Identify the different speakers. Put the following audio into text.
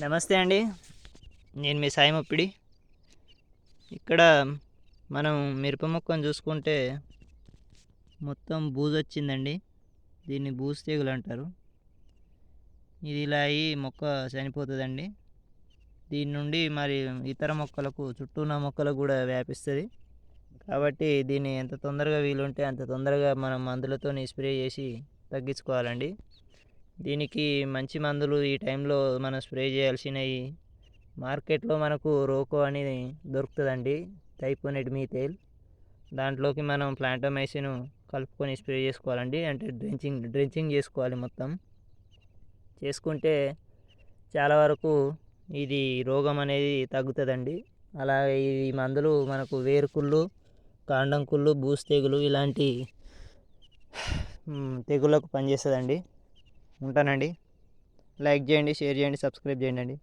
Speaker 1: నమస్తే అండి. నేను మీ సాయి ముప్పిడి. ఇక్కడ మనం మిరప మొక్కను చూసుకుంటే మొత్తం బూజొచ్చిందండి. దీన్ని బూజు తెగులు అంటారు. ఇది ఇలా అయ్యి మొక్క చనిపోతుందండి. దీని నుండి మరి ఇతర మొక్కలకు చుట్టూ ఉన్న మొక్కలకు కూడా వ్యాపిస్తుంది. కాబట్టి దీన్ని ఎంత తొందరగా వీలుంటే అంత తొందరగా మనం మందులతో స్ప్రే చేసి తగ్గించుకోవాలండి. దీనికి మంచి మందులు ఈ టైంలో మనం స్ప్రే చేయాల్సినవి మార్కెట్లో మనకు రోకో అనేది దొరుకుతుందండి, టైపోనెట్ మీథైల్. దాంట్లోకి మనం ప్లాంటమైసిన్ కలుపుకొని స్ప్రే చేసుకోవాలండి. అంటే డ్రెంచింగ్ చేసుకోవాలి. మొత్తం చేసుకుంటే చాలా వరకు ఇది రోగం అనేది తగ్గుతుందండి. అలాగే ఈ మందులు మనకు వేరుకుళ్ళు, కాండం కుళ్ళు, బూజు తెగులు ఇలాంటి తెగుళ్ళకు పనిచేస్తుందండి. ఉంటానండి. లైక్ చేయండి, షేర్ చేయండి, సబ్స్క్రైబ్ చేయండి.